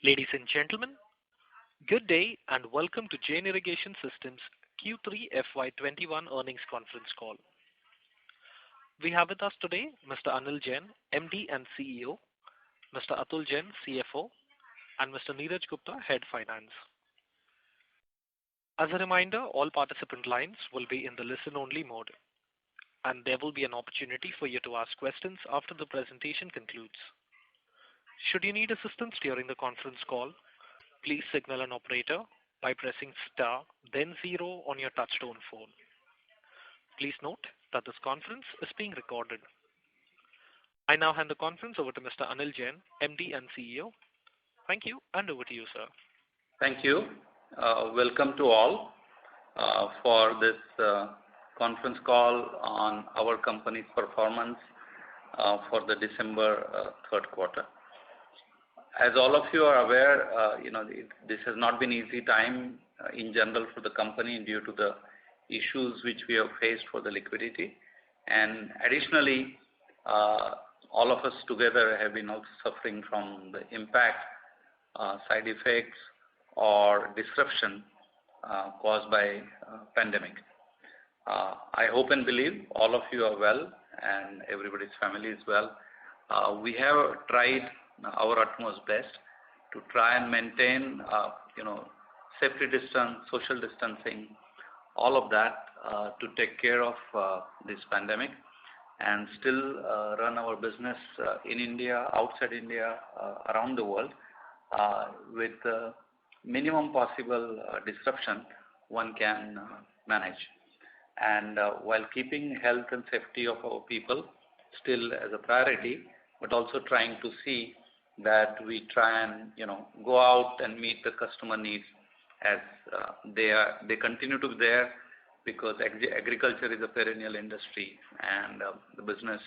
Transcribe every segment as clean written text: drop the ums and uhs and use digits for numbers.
Ladies and gentlemen, good day and welcome to Jain Irrigation Systems Q3 FY21 earnings conference call. We have with us today Mr. Anil Jain, MD and CEO, Mr. Atul Jain, CFO, and Mr. Neeraj Gupta, Head Finance. As a reminder, all participant lines will be in the listen-only mode, and there will be an opportunity for you to ask questions after the presentation concludes. Should you need assistance during the conference call, please signal an operator by pressing star, then zero on your touchtone phone. Please note that this conference is being recorded. I now hand the conference over to Mr. Anil Jain, MD and CEO. Thank you, and over to you, sir. Thank you. Welcome to all for this conference call on our company's performance for the December third quarter. As all of you are aware, this has not been easy time in general for the company due to the issues which we have faced for the liquidity, and additionally, all of us together have been also suffering from the impact, side effects, or disruption caused by pandemic. I hope and believe all of you are well and everybody's family is well. We have tried our utmost best to try and maintain, safety distance, social distancing, all of that to take care of this pandemic and still run our business in India, outside India, around the world with minimum possible disruption one can manage. And while keeping health and safety of our people still as a priority, but also trying to see that we try and go out and meet the customer needs as they continue to be there, because agriculture is a perennial industry and the business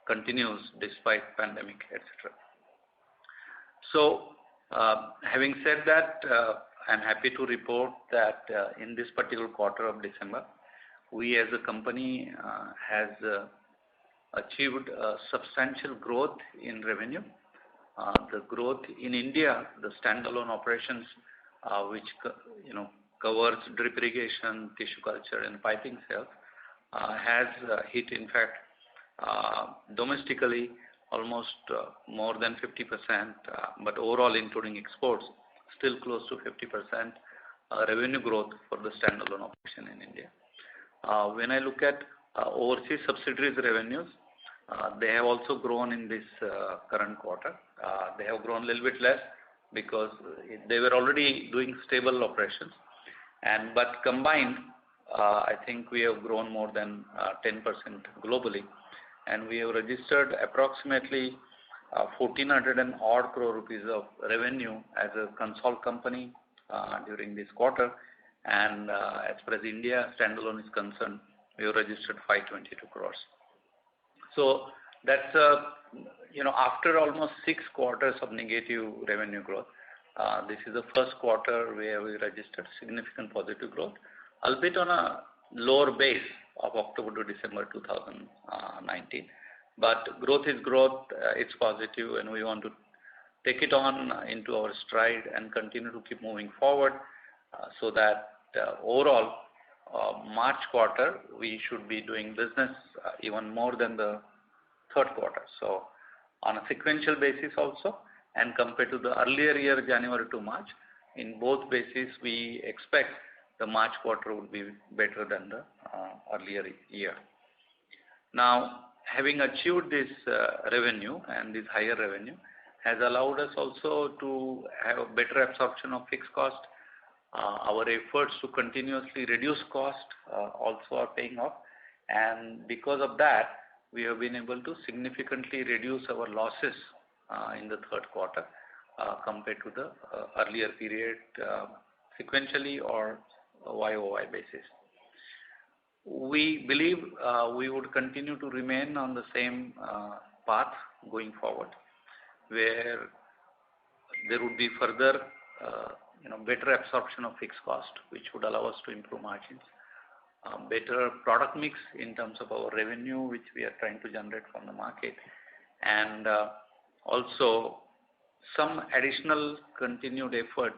continues despite pandemic, etc. So having said that, I'm happy to report that in this particular quarter of December, we as a company has achieved substantial growth in revenue. The growth in India, the standalone operations, which covers drip irrigation, tissue culture, and piping sales, has hit, in fact, domestically almost more than 50%, but overall, including exports, still close to 50% revenue growth for the standalone operation in India. When I look at overseas subsidiaries revenues, they have also grown in this current quarter. They have grown a little bit less because they were already doing stable operations. But combined, I think we have grown more than 10% globally. And we have registered approximately 1,400 and odd crore rupees of revenue as a consolidated company during this quarter. And as far as India standalone is concerned, we have registered 522 crores. So that's after almost 6 quarters of negative revenue growth, this is the first quarter where we registered significant positive growth, albeit on a lower base of October to December 2019. But growth is growth, it's positive, and we want to take it on into our stride and continue to keep moving forward so that overall March quarter we should be doing business even more than the third quarter. So on a sequential basis also, and compared to the earlier year, January to March, in both bases we expect the March quarter will be better than the earlier year. Now, having achieved this revenue and this higher revenue has allowed us also to have a better absorption of fixed cost. Our efforts to continuously reduce cost also are paying off, and because of that, we have been able to significantly reduce our losses in the third quarter compared to the earlier period sequentially or YOY basis. We believe we would continue to remain on the same path going forward, where there would be further better absorption of fixed cost, which would allow us to improve margins, better product mix in terms of our revenue, which we are trying to generate from the market, and also some additional continued effort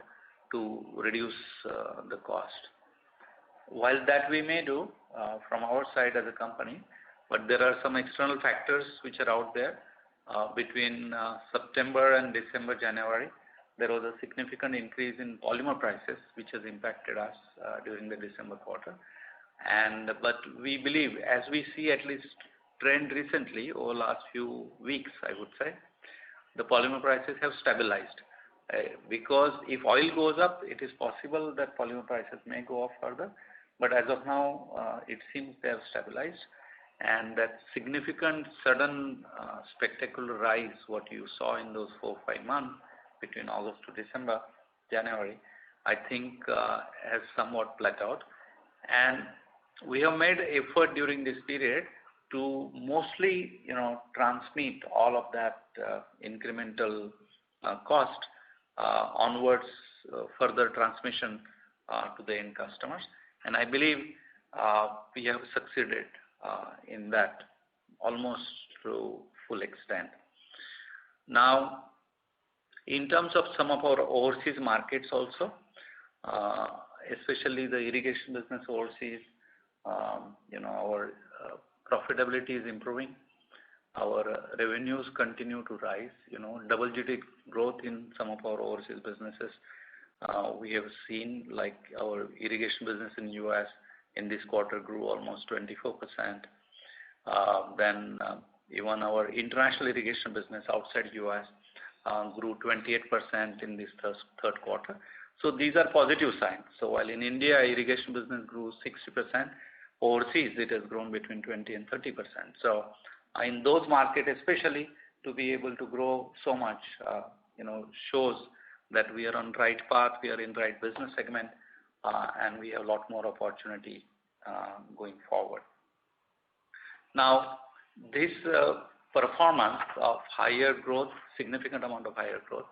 to reduce the cost. While that we may do from our side as a company, but there are some external factors which are out there. Between September and December, January, there was a significant increase in polymer prices, which has impacted us during the December quarter. But we believe, as we see at least trend recently over last few weeks, I would say, the polymer prices have stabilized. Because if oil goes up, it is possible that polymer prices may go up further. But as of now, it seems they have stabilized. And that significant, sudden, spectacular rise, what you saw in those 4-5 months between August to December, January, I think has somewhat plateaued. And we have made effort during this period to mostly, transmit all of that incremental cost onwards, further transmission to the end customers. And I believe we have succeeded in that almost to full extent. Now, in terms of some of our overseas markets also, especially the irrigation business overseas, our profitability is improving. Our revenues continue to rise, double-digit growth in some of our overseas businesses. We have seen like our irrigation business in US in this quarter grew almost 24%. Then even our international irrigation business outside US grew 28% in this third quarter. So these are positive signs. So while in India irrigation business grew 60%, overseas it has grown between 20 and 30%. So in those markets especially, to be able to grow so much, shows that we are on right path, we are in right business segment, and we have a lot more opportunity going forward. Now, this performance of higher growth, significant amount of higher growth,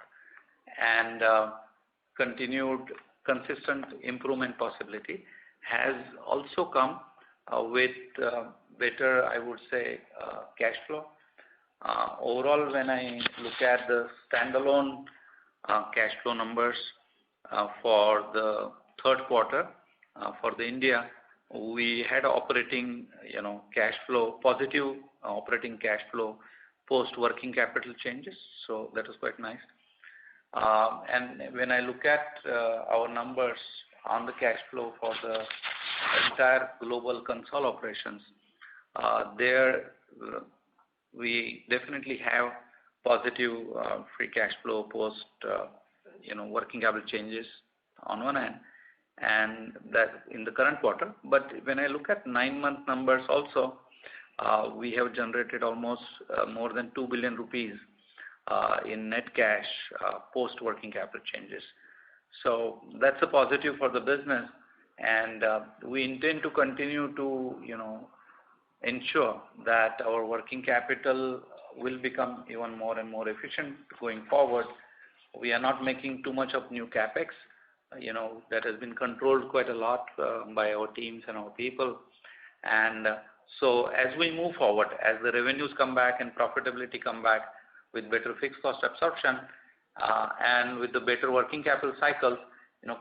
and continued consistent improvement possibility has also come with better, I would say, cash flow. Overall, when I look at the standalone cash flow numbers for the third quarter for the India, we had operating, cash flow, positive operating cash flow post working capital changes. So that was quite nice. And when I look at our numbers on the cash flow for the entire global console operations, there we definitely have positive free cash flow post working capital changes on one hand, and that in the current quarter. But when I look at 9-month numbers also, we have generated almost more than 2 billion rupees in net cash post working capital changes. So that's a positive for the business, and we intend to continue to ensure that our working capital will become even more and more efficient going forward. We are not making too much of new capex, that has been controlled quite a lot by our teams and our people. And so as we move forward, as the revenues come back and profitability come back with better fixed cost absorption, and with the better working capital cycles,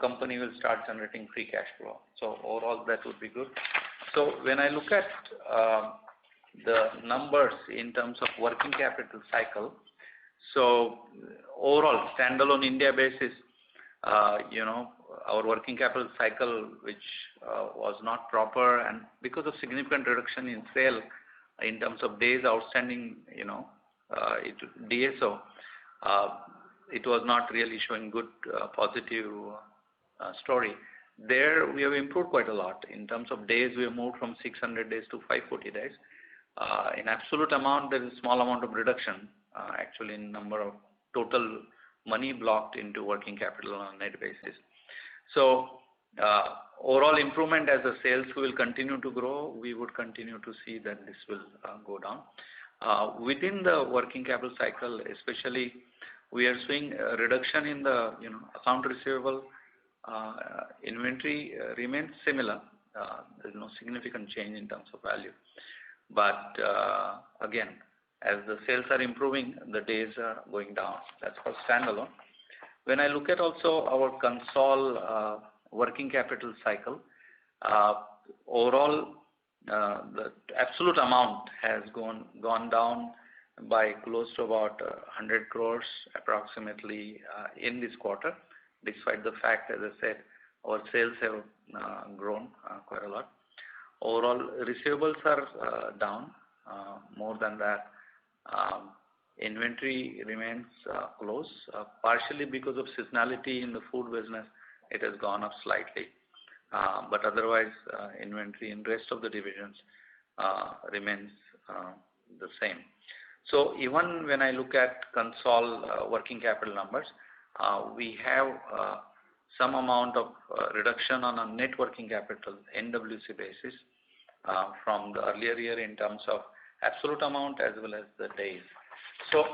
company will start generating free cash flow. So overall, that would be good. So when I look at the numbers in terms of working capital cycle, so overall standalone India basis, our working capital cycle, which was not proper, and because of significant reduction in sale in terms of days outstanding, DSO, it was not really showing good positive story. There we have improved quite a lot. In terms of days, we have moved from 600 days to 540 days. In absolute amount, there is a small amount of reduction, actually in number of total money blocked into working capital on a net basis. So overall improvement as the sales will continue to grow, we would continue to see that this will go down. Within the working capital cycle, especially, we are seeing a reduction in the account receivable. Inventory remains similar. There is no significant change in terms of value. But again, as the sales are improving, the days are going down. That's for standalone. When I look at also our console working capital cycle, overall the absolute amount has gone down by close to about 100 crores approximately in this quarter, despite the fact, as I said, our sales have grown quite a lot. Overall receivables are down more than that. Inventory remains close, partially because of seasonality in the food business. It has gone up slightly, but otherwise inventory in rest of the divisions remains the same. So even when I look at console working capital numbers, we have some amount of reduction on a net working capital NWC basis from the earlier year in terms of absolute amount as well as the days. So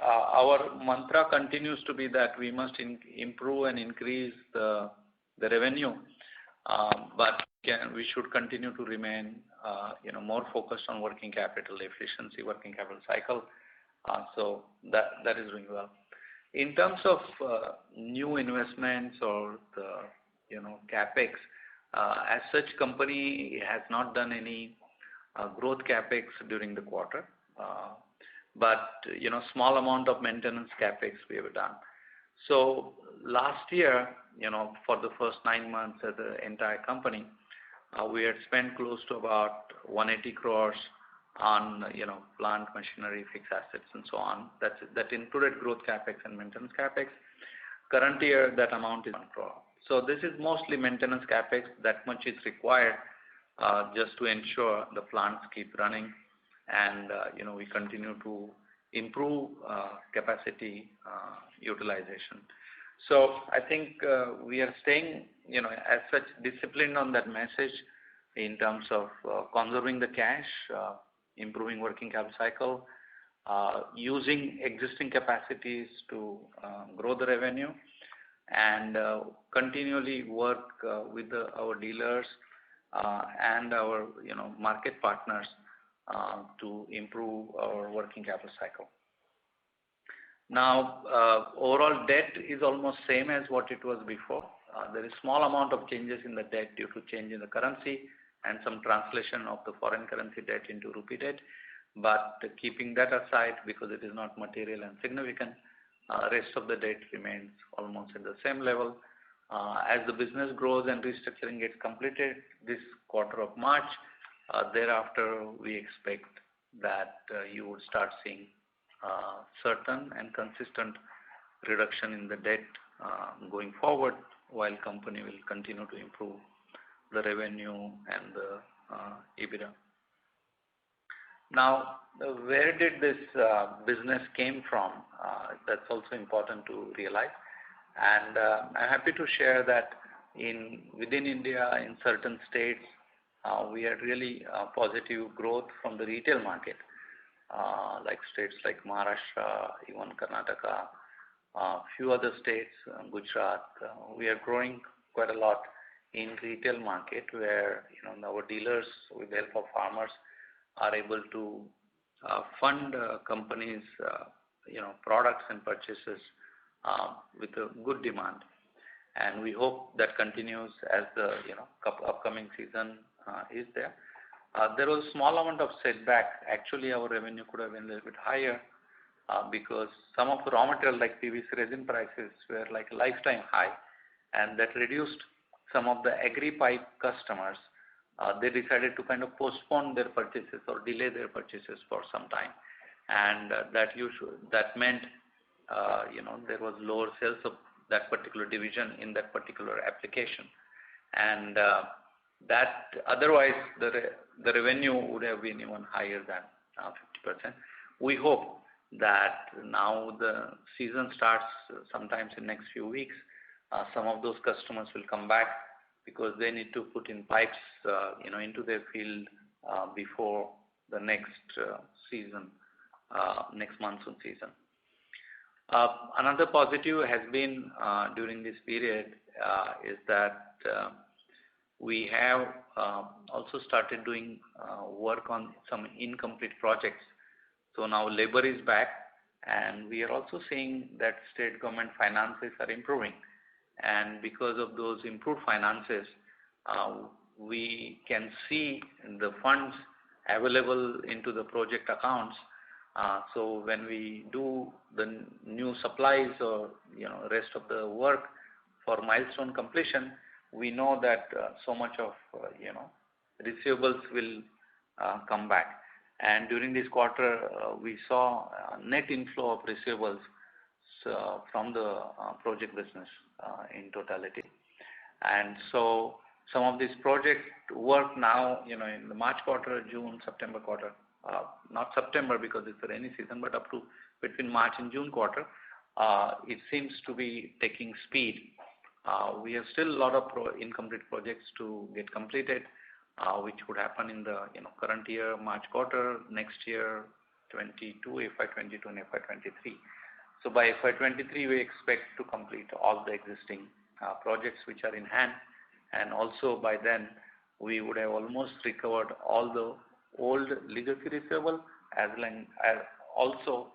our mantra continues to be that we must improve and increase the revenue, but we should continue to remain more focused on working capital efficiency, working capital cycle. So that is doing well. In terms of new investments or the capex, as such, company has not done any growth capex during the quarter, but small amount of maintenance capex we have done. So last year, for the first 9 months as the entire company, we had spent close to about 180 crores on plant machinery, fixed assets, and so on. That included growth capex and maintenance capex. Current year, that amount is 1 crore. So this is mostly maintenance capex. That much is required just to ensure the plants keep running, and we continue to improve capacity utilization. So I think we are staying, as such, disciplined on that message in terms of conserving the cash, improving working capital cycle, using existing capacities to grow the revenue, and continually work with our dealers and our market partners to improve our working capital cycle. Now, overall debt is almost same as what it was before. There is small amount of changes in the debt due to change in the currency and some translation of the foreign currency debt into rupee debt. But keeping that aside, because it is not material and significant, rest of the debt remains almost at the same level. As the business grows and restructuring gets completed this quarter of March, thereafter we expect that you would start seeing certain and consistent reduction in the debt going forward, while company will continue to improve the revenue and the EBITDA. Now, where did this business came from? That's also important to realize. And I'm happy to share that within India, in certain states, we had really positive growth from the retail market, like states like Maharashtra, even Karnataka, few other states, Gujarat. We are growing quite a lot in retail market, where our dealers, with the help of farmers, are able to fund companies, products and purchases with a good demand. And we hope that continues as the upcoming season is there. There was a small amount of setback. Actually, our revenue could have been a little bit higher because some of the raw material like PVC resin prices were like a lifetime high, and that reduced some of the agri pipe customers. They decided to kind of postpone their purchases or delay their purchases for some time, and that meant there was lower sales of that particular division in that particular application, and that otherwise the revenue would have been even higher than 50%. We hope that now the season starts sometimes in next few weeks. Some of those customers will come back because they need to put in pipes into their field before the next season, next monsoon season. Another positive has been during this period is that we have also started doing work on some incomplete projects So now labor is back, and we are also seeing that state government finances are improving. And because of those improved finances, we can see the funds available into the project accounts. So when we do the new supplies or rest of the work for milestone completion, we know that so much of receivables will come back. And during this quarter, we saw a net inflow of receivables from the project business in totality. And so some of this project work now, in the March quarter, June, September quarter, not September because it's the rainy season, but up to between March and June quarter, it seems to be taking speed. We have still a lot of incomplete projects to get completed, which would happen in the current year, March quarter, next year, 22, FY22 and FY23. So by FY23, we expect to complete all the existing projects which are in hand, and also by then we would have almost recovered all the old legacy receivable as also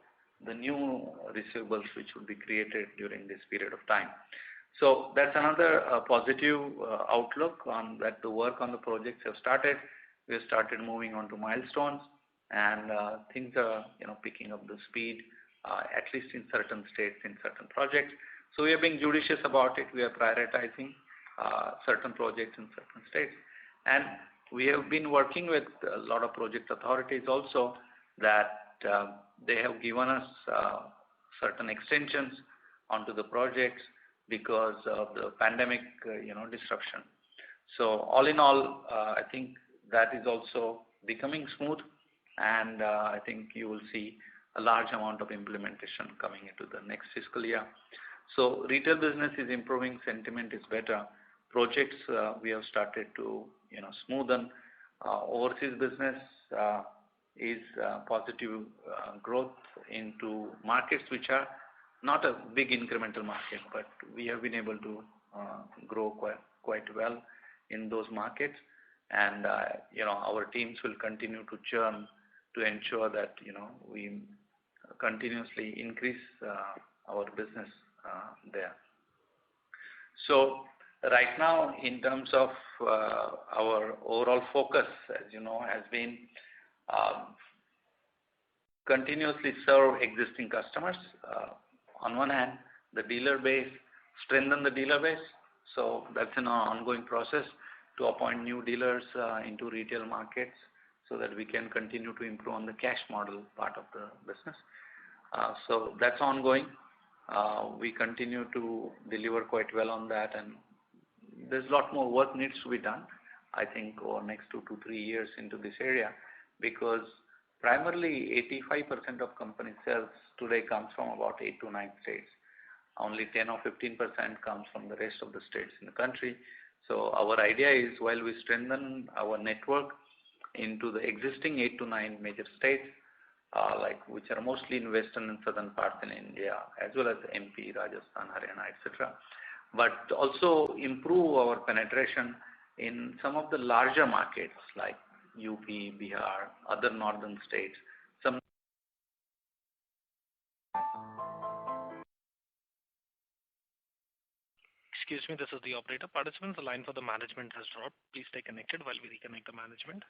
the new receivables which would be created during this period of time. So that's another positive outlook on that. The work on the projects have started. We have started moving on to milestones, and things are picking up the speed, at least in certain states, in certain projects. So we are being judicious about it. We are prioritizing certain projects in certain states, and we have been working with a lot of project authorities also that they have given us certain extensions onto the projects because of the pandemic, disruption. So all in all, I think that is also becoming smooth, and I think you will see a large amount of implementation coming into the next fiscal year. So retail business is improving, sentiment is better. Projects we have started to smoothen. Overseas business is positive growth into markets which are not a big incremental market, but we have been able to grow quite well in those markets, and our teams will continue to churn to ensure that we continuously increase our business there. So right now, in terms of our overall focus, as you know, has been continuously serve existing customers. On one hand, the dealer base, strengthen the dealer base. So that's an ongoing process to appoint new dealers into retail markets so that we can continue to improve on the cash model part of the business. So that's ongoing. We continue to deliver quite well on that, and there's a lot more work needs to be done, I think, over next 2 to 3 years into this area, because primarily 85% of company sales today comes from about 8 to 9 states. Only 10 or 15% comes from the rest of the states in the country. So our idea is, while we strengthen our network into the existing 8 to 9 major states, which are mostly in western and southern parts in India, as well as MP, Rajasthan, Haryana, etc., but also improve our penetration in some of the larger markets like UP, Bihar, other northern states. Excuse me, this is the operator. Participants, the line for the management has dropped. Please stay connected while we reconnect the management.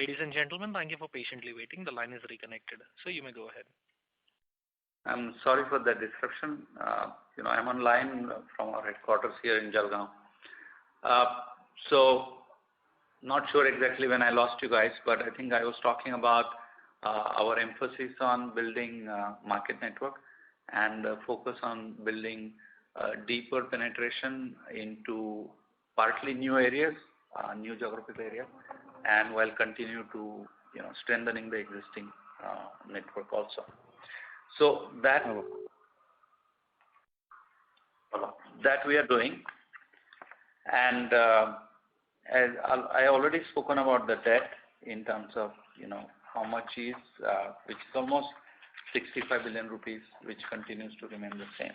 Ladies and gentlemen, thank you for patiently waiting. The line is reconnected. So you may go ahead. I'm sorry for the disruption. I'm online from our headquarters here in Jalgaon. So not sure exactly when I lost you guys, but I think I was talking about our emphasis on building market network and focus on building deeper penetration into partly new areas, new geographical area, and while continue to strengthening the existing network also. So that we are doing, and as I already spoken about the debt in terms of how much is which is almost 65 billion rupees, which continues to remain the same.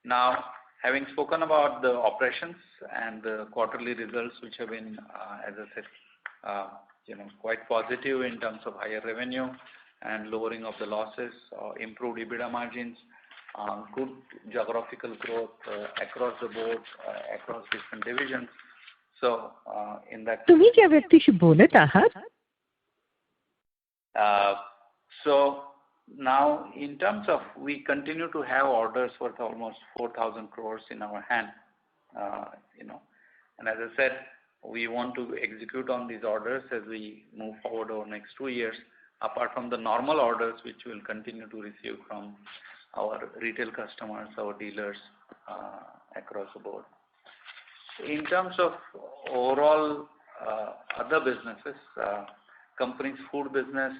Now, having spoken about the operations and the quarterly results, which have been, as I said, quite positive in terms of higher revenue and lowering of the losses, improved EBITDA margins, good geographical growth across the board, across different divisions. So, in that. तुम्ही ज्या व्यक्तीशी बोलत आहात. So now, in terms of, we continue to have orders worth almost 4,000 crores in our hand, and as I said, we want to execute on these orders as we move forward over the next 2 years, apart from the normal orders which we'll continue to receive from our retail customers, our dealers across the board. In terms of overall other businesses, company's food business,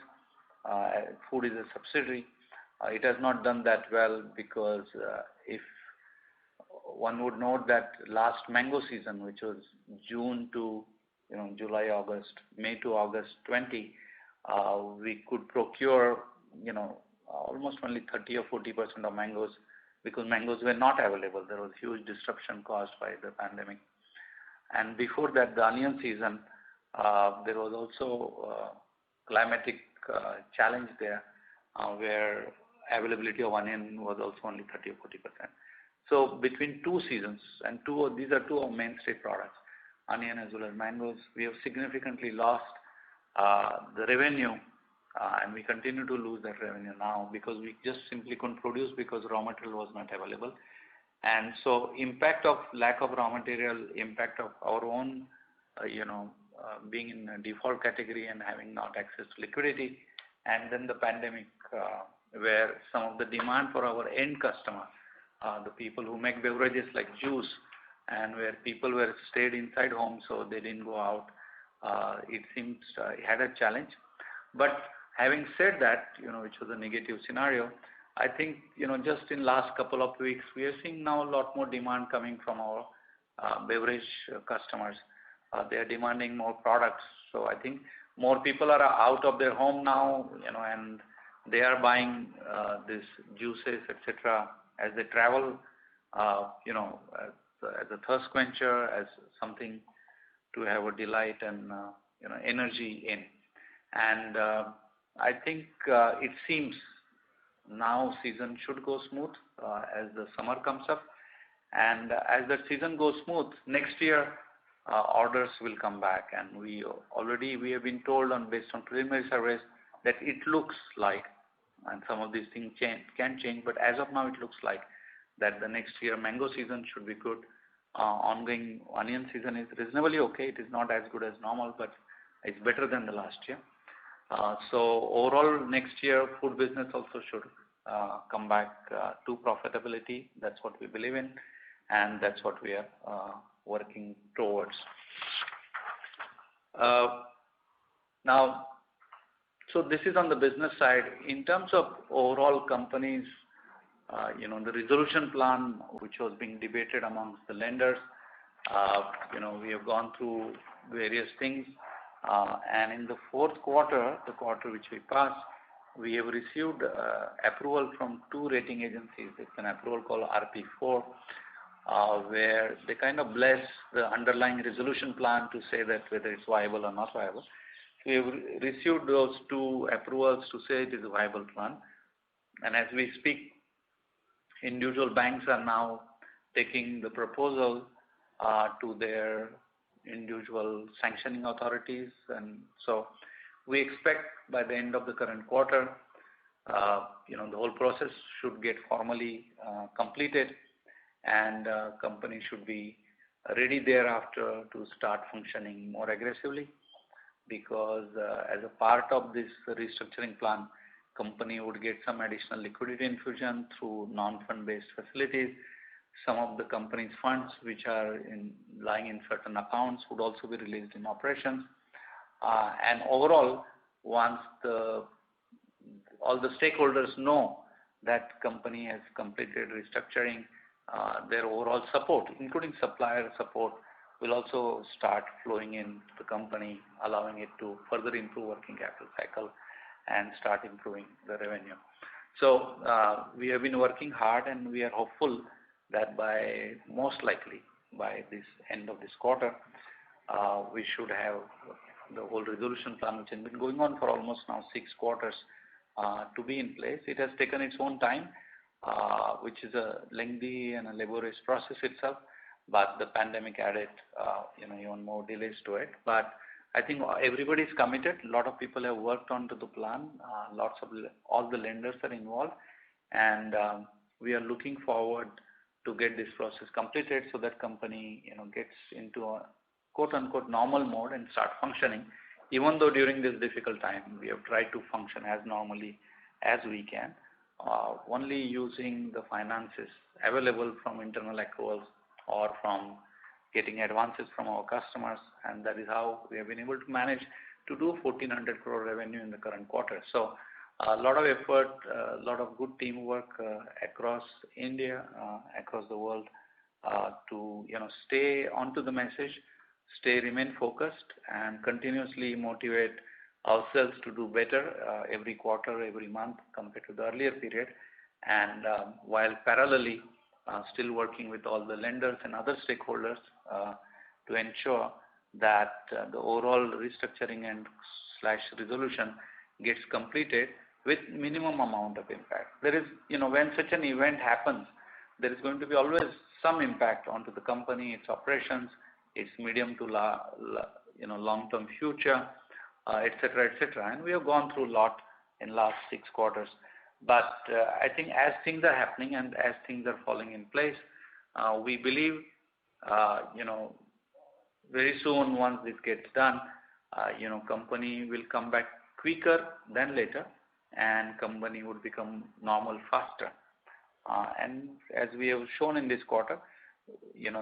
food is a subsidiary. It has not done that well because if one would note that last mango season, which was June to July, August, May to August 20, we could procure almost only 30 or 40% of mangoes because mangoes were not available. There was huge disruption caused by the pandemic. And before that, the onion season, there was also climatic challenge there where availability of onion was also only 30 or 40%. So between two seasons, and these are two of mainstay products, onion as well as mangoes, we have significantly lost the revenue, and we continue to lose that revenue now because we just simply couldn't produce because raw material was not available. And so impact of lack of raw material, impact of our own, being in a default category and having not access to liquidity, and then the pandemic where some of the demand for our end customer, the people who make beverages like juice, and where people were stayed inside home so they didn't go out, it seems it had a challenge. But having said that, which was a negative scenario, I think, just in last couple of weeks, we are seeing now a lot more demand coming from our beverage customers. They are demanding more products. So I think more people are out of their home now, and they are buying these juices, etc. as they travel, as a thirst quencher, as something to have a delight and energy in. And I think it seems now season should go smooth as the summer comes up, and as the season goes smooth, next year orders will come back, and we have been told based on preliminary surveys that it looks like, and some of these things can change, but as of now it looks like that the next year mango season should be good. Ongoing onion season is reasonably okay. It is not as good as normal, but it's better than the last year. So overall, next year food business also should come back to profitability. That's what we believe in, and that's what we are working towards. Now, so this is on the business side. In terms of overall companies, the resolution plan which was being debated amongst the lenders, we have gone through various things, and in the fourth quarter, the quarter which we passed, we have received approval from two rating agencies. It's an approval called RP4, where they kind of bless the underlying resolution plan to say that whether it's viable or not viable. We have received those two approvals to say it is a viable plan, and as we speak, individual banks are now taking the proposal to their individual sanctioning authorities, and so We expect by the end of the current quarter, the whole process should get formally completed, and company should be ready thereafter to start functioning more aggressively, because as a part of this restructuring plan, company would get some additional liquidity infusion through non-fund based facilities. Some of the company's funds which are lying in certain accounts would also be released in operations. And overall, once all the stakeholders know that company has completed restructuring, their overall support, including supplier support, will also start flowing in the company, allowing it to further improve working capital cycle and start improving the revenue. So we have been working hard, and we are hopeful that most likely by this end of this quarter, we should have the whole resolution plan, which has been going on for almost now 6 quarters, to be in place. It has taken its own time, which is a lengthy and a laborious process itself, but the pandemic added even more delays to it. But I think everybody is committed. A lot of people have worked onto the plan. All the lenders are involved, and we are looking forward to get this process completed so that company gets into a quote unquote normal mode and start functioning. Even though during this difficult time we have tried to function as normally as we can, only using the finances available from internal accruals or from getting advances from our customers, and that is how we have been able to manage to do 1,400 crore revenue in the current quarter. So a lot of effort, a lot of good teamwork across India, across the world, to stay onto the message, remain focused, and continuously motivate ourselves to do better every quarter, every month compared to the earlier period, and while parallelly still working with all the lenders and other stakeholders to ensure that the overall restructuring and / resolution gets completed with minimum amount of impact. There is, when such an event happens, there is going to be always some impact onto the company, its operations, its medium to long-term future, etc., etc. And we have gone through a lot in last 6 quarters. But I think as things are happening and as things are falling in place, we believe, very soon once this gets done, company will come back quicker than later, and company would become normal faster. And as we have shown in this quarter,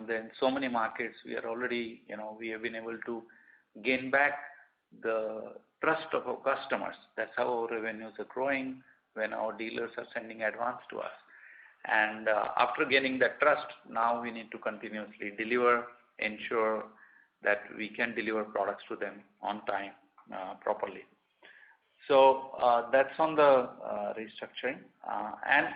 there in so many markets, we are already, we have been able to gain back the trust of our customers. That's how our revenues are growing, when our dealers are sending advance to us. And after gaining that trust, now we need to continuously deliver, ensure that we can deliver products to them on time, properly. So that's on the restructuring. And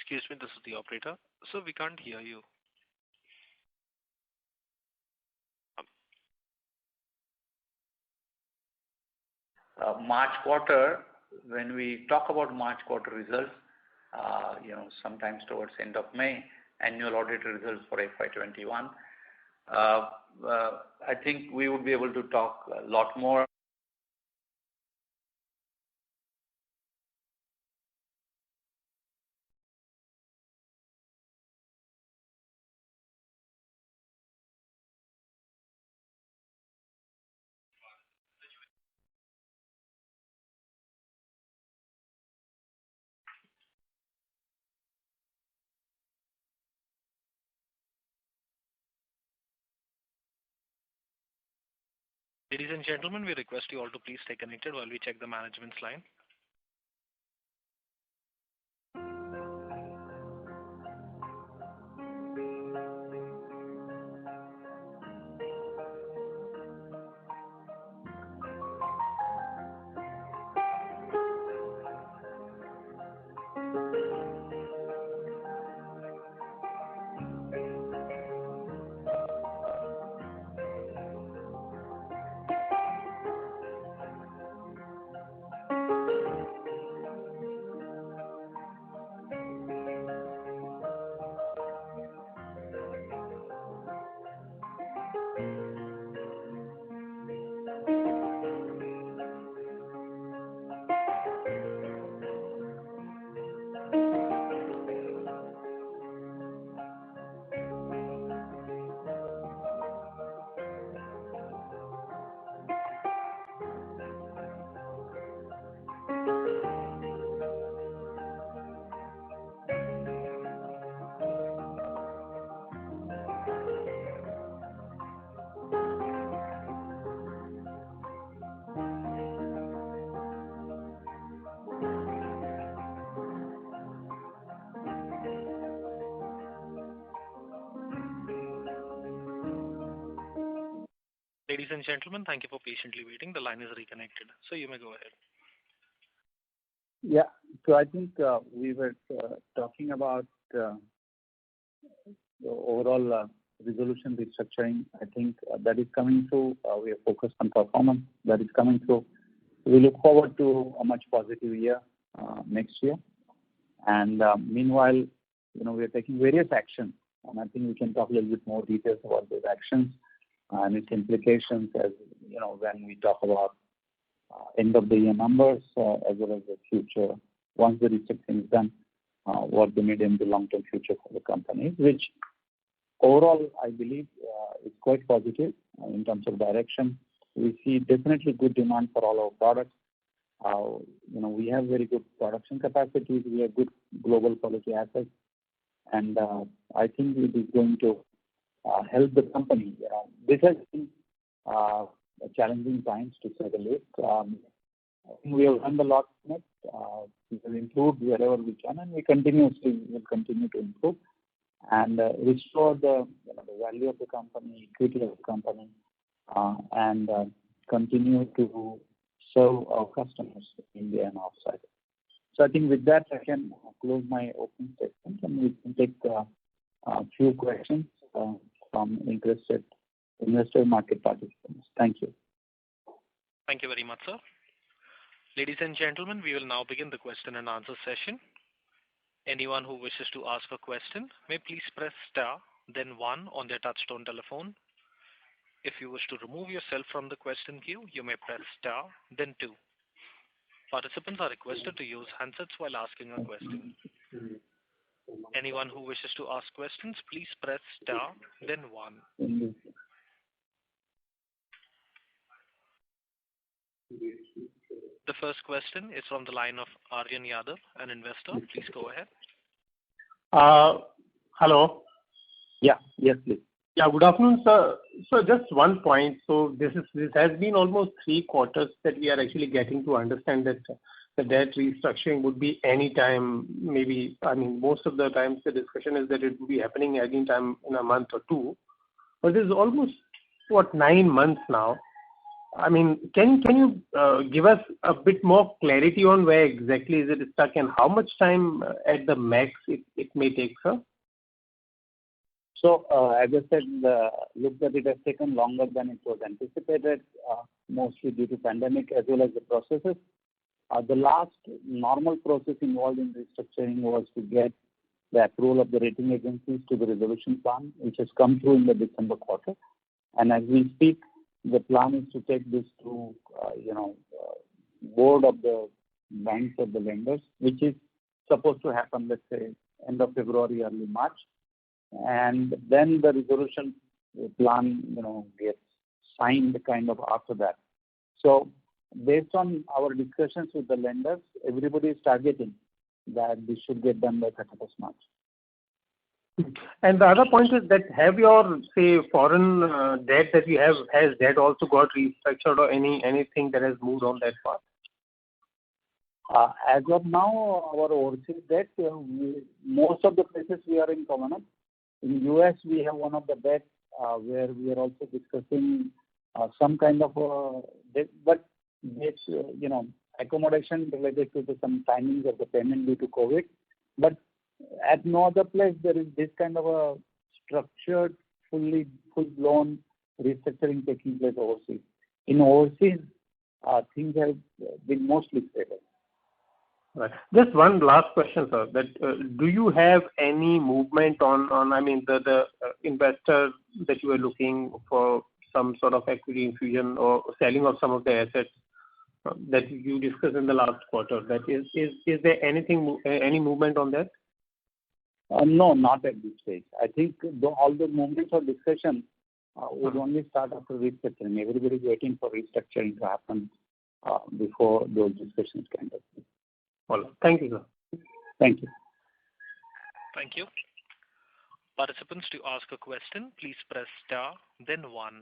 Excuse me, this is the operator. So we can't hear you. March quarter, when we talk about March quarter results, sometimes towards end of May, annual audit results for FY21, I think we would be able to talk a lot more. Ladies and gentlemen, we request you all to please stay connected while we check the management's line. Ladies and gentlemen, thank you for patiently waiting. The line is reconnected. So you may go ahead. Yeah. So I think we were talking about the overall resolution restructuring. I think that is coming through. We are focused on performance. That is coming through. We look forward to a much positive year next year. And meanwhile, we are taking various actions. And I think we can talk a little bit more details about those actions and its implications as, when we talk about end of the year numbers as well as the future, once the restructuring is done, what the medium to long-term future for the company, which overall I believe is quite positive in terms of direction. We see definitely good demand for all our products. We have very good production capacities. We have good global quality assets. And I think it is going to help the company. This has been challenging times, to say the least. I think we have done a lot in it. We have improved wherever we can, and we will continue to improve and restore the value of the company, equity of the company, and continue to serve our customers in India and outside. So I think with that, I can close my opening statement, and we can take a few questions from interested investor market participants. Thank you. Thank you very much, sir. Ladies and gentlemen, we will now begin the question and answer session. Anyone who wishes to ask a question may please press star, then 1 on their touchtone telephone. If you wish to remove yourself from the question queue, you may press star, then 2. Participants are requested to use handsets while asking a question. Anyone who wishes to ask questions, please press star, then 1. The first question is from the line of Aryan Yadav, an investor. Please go ahead. Hello. Yeah. Yes, please. Yeah. Good afternoon, sir. So just one point. So this has been almost 3 quarters that we are actually getting to understand that the debt restructuring would be any time. Maybe most of the times the discussion is that it would be happening any time in a month or 2. But this is almost 9 months now. Can you give us a bit more clarity on where exactly is it stuck and how much time at the max it may take, sir? So, as I said, look that it has taken longer than it was anticipated, mostly due to pandemic as well as the processes. The last normal process involved in restructuring was to get the approval of the rating agencies to the resolution plan, which has come through in the December quarter. And as we speak, the plan is to take this to, board of the banks of the lenders, which is supposed to happen, let's say, end of February, early March. And then the resolution plan, gets signed kind of after that. So based on our discussions with the lenders, everybody is targeting that this should get done by 31st March. And the other point is that have your, say, foreign debt that you have, has that also got restructured or anything that has moved on that part? As of now, our overseas debt, most of the places we are in covenant. In US, we have one of the debts where we are also discussing some kind of debt, but it's, accommodation related to some timings of the payment due to COVID. But at no other place there is this kind of a structured, full-blown restructuring taking place overseas. In overseas, things have been mostly stable. Right. Just one last question, sir. That do you have any movement on the investor that you are looking for some sort of equity infusion or selling of some of the assets that you discussed in the last quarter? That is there any movement on that? No, not at this stage. I think all the movements or discussion would only start after restructuring. Everybody is waiting for restructuring to happen before those discussions can happen. All right. Thank you, sir. Thank you. Thank you. Participants, to ask a question, please press star, then 1.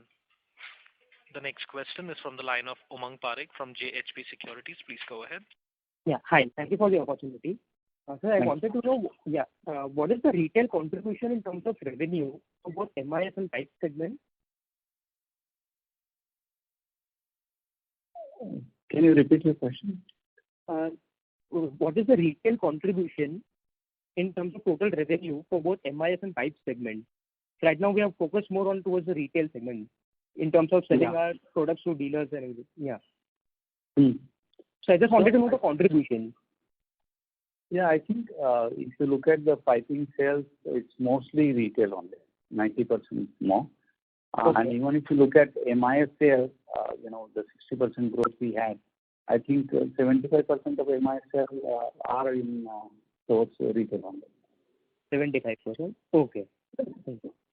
The next question is from the line of Umang Parekh from JHP Securities. Please go ahead. Yeah. Hi. Thank you for the opportunity. Sir, I wanted to know, what is the retail contribution in terms of revenue for both MIS and pipe segment? Can you repeat your question? What is the retail contribution in terms of total revenue for both MIS and pipe segment? Right now, we have focused more on towards the retail segment in terms of selling our products to dealers and everything. Yeah. So I just wanted to know the contribution. Yeah, I think if you look at the piping sales, it's mostly retail only, 90% more. And even if you look at MIS sales, the 60% growth we had, I think 75% of MIS sales are in towards retail only. 75%? Okay.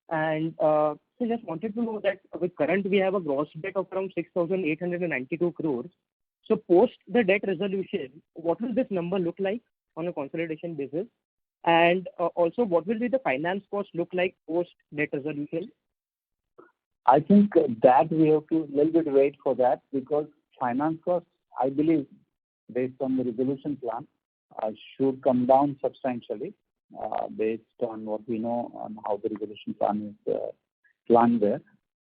And so just wanted to know that with current we have a gross debt of around 6,892 crores. So post the debt resolution, what will this number look like on a consolidation basis? And also, what will be the finance cost look like post debt resolution? I think that we have to little bit wait for that, because finance costs, I believe, based on the resolution plan, should come down substantially based on what we know on how the resolution plan is planned there.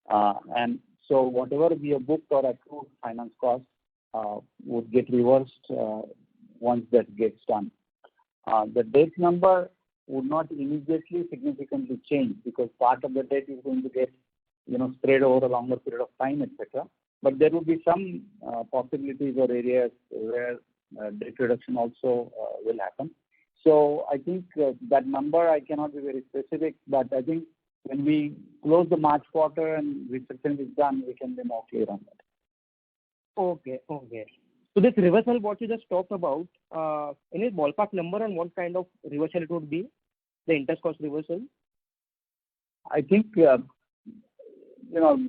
And so whatever we have booked or accrued finance costs would get reversed once that gets done. The debt number would not immediately significantly change, because part of the debt is going to get spread over a longer period of time, etc. But there will be some possibilities or areas where debt reduction also will happen. So I think that number I cannot be very specific, but I think when we close the March quarter and restructuring is done, we can be more clear on that. Okay. So this reversal, what you just talked about, any ballpark number on what kind of reversal it would be, the interest cost reversal? I think,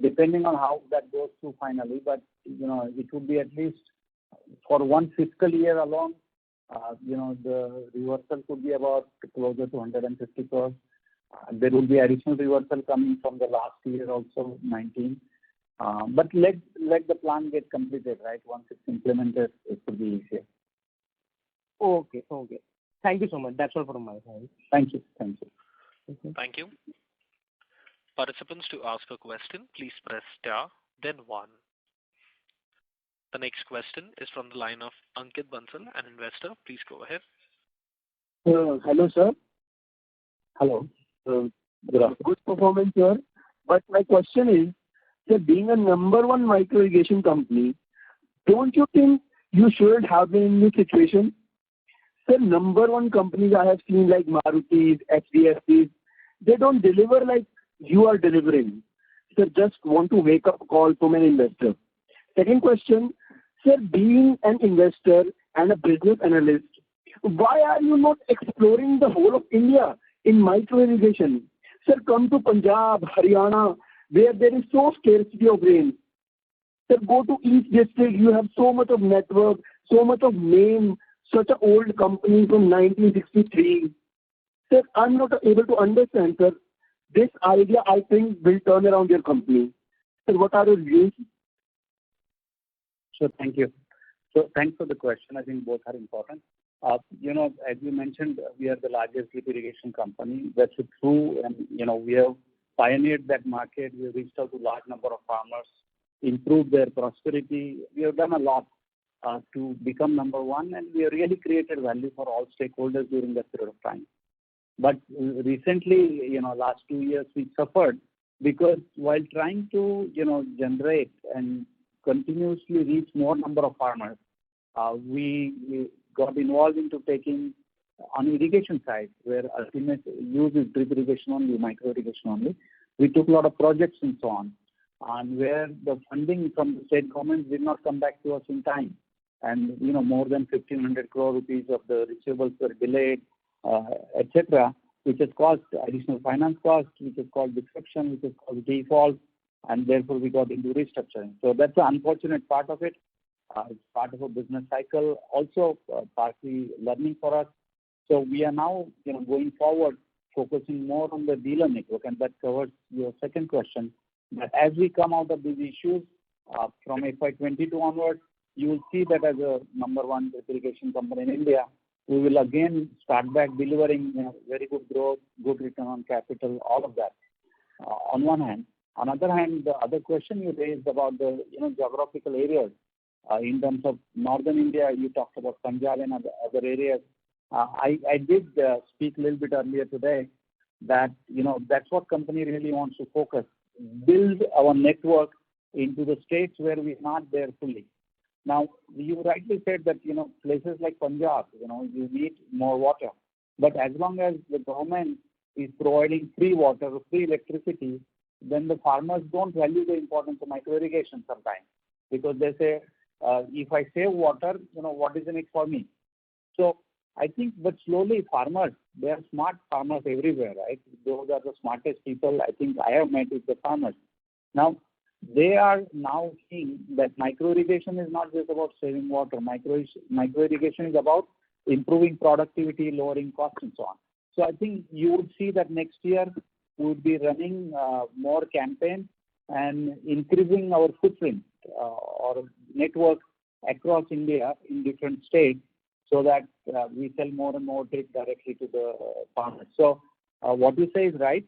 depending on how that goes through finally, but, it would be at least for one fiscal year alone, the reversal could be about closer to 150 crores. There will be additional reversal coming from the last year also, 19. But let the plan get completed, right? Once it's implemented, it will be easier. Okay. Thank you so much. That's all from my side. Thank you. Thank you. Participants, to ask a question, please press star, then 1. The next question is from the line of Ankit Bansal, an investor. Please go ahead. Hello, sir. Hello. Good performance, sir. But my question is, sir, being a number one micro irrigation company, don't you think you should have been in this situation? Sir, number one companies I have seen like Maruti's, HDFC's, they don't deliver like you are delivering. Sir, just want to wake up call from an investor. Second question, sir, being an investor and a business analyst, why are you not exploring the whole of India in micro irrigation? Sir, come to Punjab, Haryana, where there is so scarcity of rain. Sir, go to each district, you have so much of network, so much of name, such an old company from 1963. Sir, I'm not able to understand, sir. This idea, I think, will turn around your company. Sir, what are your views? Sure, thank you. So thanks for the question. I think both are important. As you mentioned, we are the largest drip irrigation company. That's true, and we have pioneered that market. We have reached out to a large number of farmers, improved their prosperity. We have done a lot to become number one, and we have really created value for all stakeholders during that period of time. But recently, last 2 years, we suffered because while trying to, generate and continuously reach more number of farmers, we got involved into taking on irrigation side, where ultimate use is drip irrigation only, micro irrigation only. We took a lot of projects and so on, and where the funding from the state government did not come back to us in time. And, more than 1,500 crore rupees of the receivables were delayed, etc., which has caused additional finance costs, which has caused disruption, which has caused default, and therefore we got into restructuring. So that's the unfortunate part of it. It's part of a business cycle, also partly learning for us. So we are now, going forward, focusing more on the dealer network, and that covers your second question. That as we come out of these issues from FY22 onwards, you will see that as a number one drip irrigation company in India, we will again start back delivering very good growth, good return on capital, all of that on one hand. On the other hand, the other question you raised about the geographical areas, In terms of northern India, you talked about Punjab and other areas. I did speak a little bit earlier today that, that's what company really wants to focus, build our network into the states where we're not there fully. Now, you rightly said that, places like Punjab, you need more water. But as long as the government is providing free water, free electricity, then the farmers don't value the importance of micro irrigation sometimes, because they say, if I save water, what is in it for me? So I think, but slowly farmers, they are smart farmers everywhere, right? Those are the smartest people I think I have met with the farmers. Now, they are now seeing that micro irrigation is not just about saving water. Micro irrigation is about improving productivity, lowering costs, and so on. So I think you would see that next year we would be running more campaigns and increasing our footprint or network across India in different states, so that we sell more and more drip directly to the farmers. So what you say is right,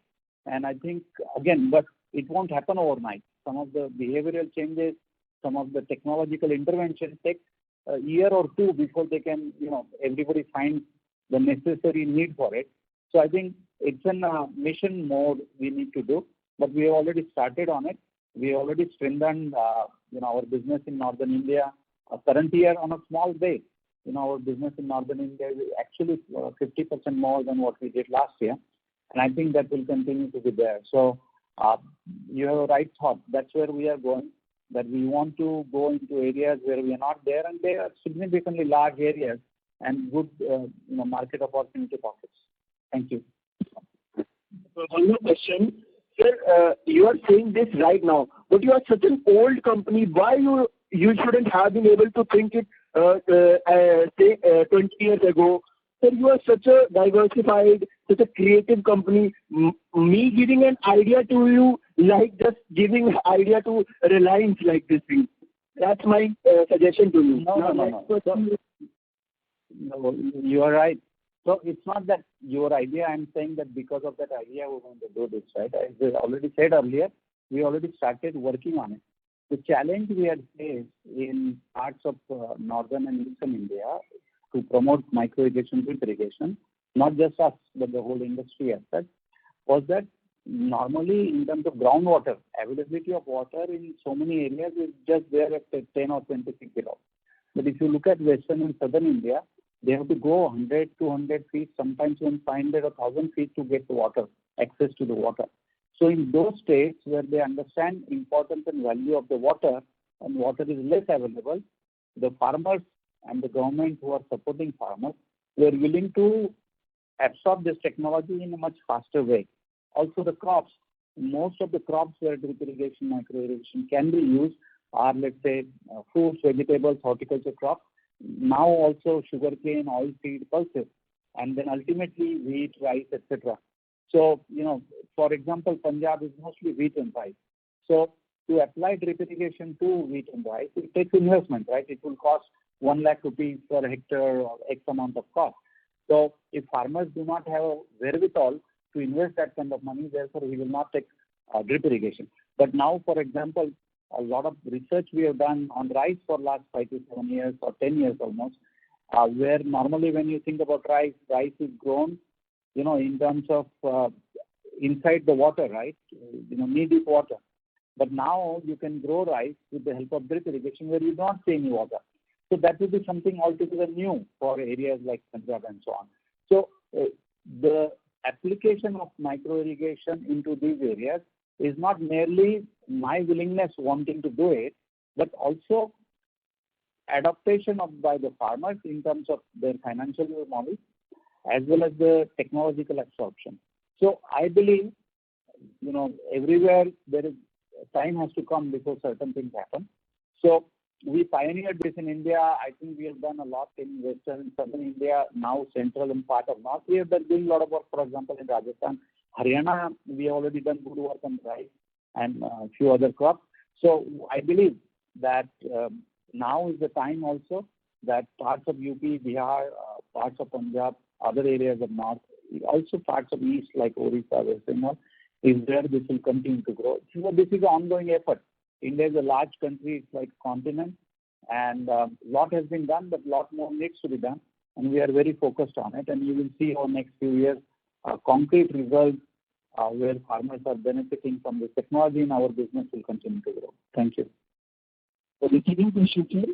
and I think, again, but it won't happen overnight. Some of the behavioral changes, some of the technological interventions take a year or two before they can, everybody finds the necessary need for it. So I think it's in mission mode we need to do, but we have already started on it. We have already strengthened, our business in northern India. Current year on a small base, our business in northern India is actually 50% more than what we did last year, and I think that will continue to be there. So you have a right thought. That's where we are going, that we want to go into areas where we are not there, and they are significantly large areas and good market opportunity pockets. Thank you. One more question. Sir, you are saying this right now, but you are such an old company. Why you shouldn't have been able to think it, say, 20 years ago? Sir, you are such a diversified, such a creative company. Me giving an idea to you, like just giving idea to Reliance like this thing. That's my suggestion to you. No. No, you are right. So it's not that your idea, I'm saying that because of that idea we're going to do this, right? As I already said earlier, we already started working on it. The challenge we had faced in parts of northern and eastern India to promote micro irrigation, drip irrigation, not just us, but the whole industry as such, was that normally in terms of groundwater, availability of water in so many areas is just there at 10 or 20 feet below. But if you look at western and southern India, they have to go 100, 200 feet, sometimes even 500 or 1,000 feet to get the water, access to the water. So in those states where they understand importance and value of the water, and water is less available, the farmers and the government who are supporting farmers were willing to absorb this technology in a much faster way. Also the crops, most of the crops where drip irrigation, micro irrigation can be used are, let's say, fruits, vegetables, horticulture crops. Now also sugarcane, oilseed, pulses, and then ultimately wheat, rice, etc. So, for example, Punjab is mostly wheat and rice. So to apply drip irrigation to wheat and rice, it takes investment, right? It will cost 1 lakh rupees per hectare or X amount of cost. So if farmers do not have a wherewithal to invest that kind of money, therefore he will not take drip irrigation. But now, for example, a lot of research we have done on rice for last 5 to 7 years or 10 years almost, where normally when you think about rice is grown, in terms of inside the water, right? Knee deep water. But now you can grow rice with the help of drip irrigation where you don't see any water. So that will be something altogether new for areas like Punjab and so on. So the application of micro irrigation into these areas is not merely my willingness wanting to do it, but also adaptation by the farmers in terms of their financial model as well as the technological absorption. So I believe, everywhere there is time has to come before certain things happen. So we pioneered this in India. I think we have done a lot in western and southern India, now central and part of north. We have been doing a lot of work, for example, in Rajasthan. Haryana, we have already done good work on rice and a few other crops. So I believe that now is the time also that parts of UP, Bihar, parts of Punjab, other areas of north, also parts of east like Orissa, West Bengal, is where this will continue to grow. So this is an ongoing effort. India is a large country, it's like a continent, And lot has been done, but lot more needs to be done. And we are very focused on it. And you will see over next few years concrete results where farmers are benefiting from this technology, and our business will continue to grow. Thank you. So the second question, sir.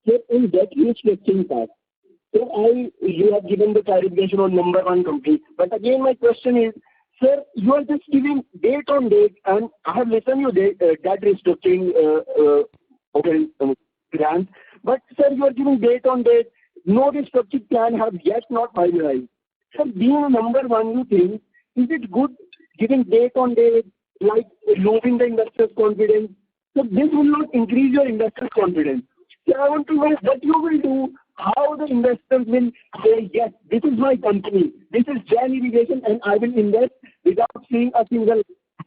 Sir, in that restructuring part, you have given the clarification on number one company. But again, my question is, sir, you are just giving date on date, and I have listened to that restructuring grant. But sir, you are giving date on date. No restructuring plan have yet not finalized. Sir, being a number one, you think, is it good giving date on date, like losing the investors' confidence? So this will not increase your investors' confidence. So I want to know what you will do, how the investors will say, yes, this is my company, this is Jain Irrigation, and I will invest without seeing a single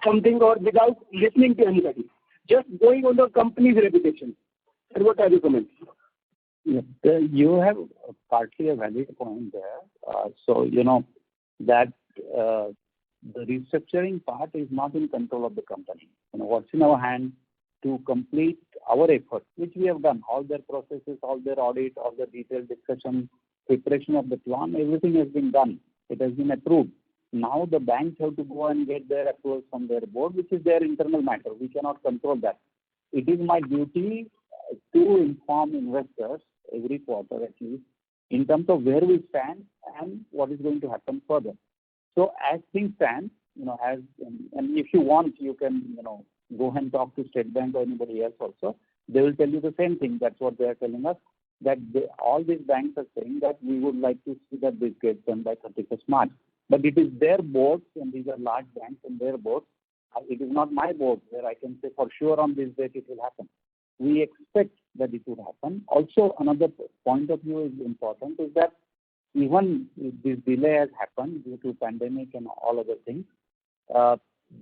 something or without listening to anybody. Just going on the company's reputation. And what are your comments? Yeah, you have partly a valid point there. So, that the restructuring part is not in control of the company. What's in our hand to complete our effort, which we have done, all their processes, all their audit, all the detailed discussion, preparation of the plan, everything has been done. It has been approved. Now the banks have to go and get their approvals from their board, which is their internal matter. We cannot control that. It is my duty to inform investors every quarter at least in terms of where we stand and what is going to happen further. So as things stand, and if you want, you can, go and talk to State Bank or anybody else also. They will tell you the same thing. That's what they are telling us, that all these banks are saying that we would like to see that this gets done by 31st March. But it is their boards, and these are large banks and their boards. It is not my board where I can say for sure on this date it will happen. We expect that it will happen. Also, another point of view is important is that even if this delay has happened due to pandemic and all other things,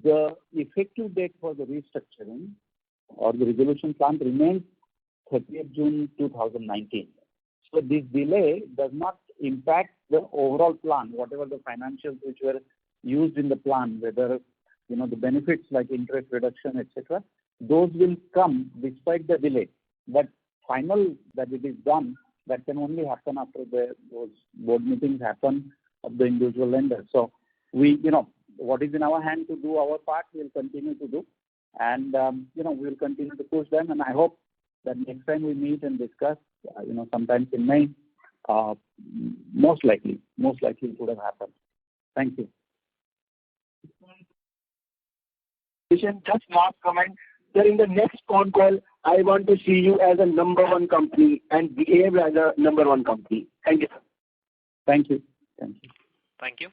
the effective date for the restructuring or the resolution plan remains 30th June 2019. So this delay does not impact the overall plan, whatever the financials which were used in the plan, whether the benefits like interest reduction, etc. Those will come despite the delay. But final that it is done, that can only happen after those board meetings happen of the individual lenders. So we, what is in our hand to do our part, we'll continue to do. And, we'll continue to push them. And I hope that next time we meet and discuss, sometimes in May, most likely it would have happened. Thank you. Just last comment. Sir, in the next phone call, I want to see you as a number one company and behave as a number one company. Thank you, sir. Thank you. Thank you.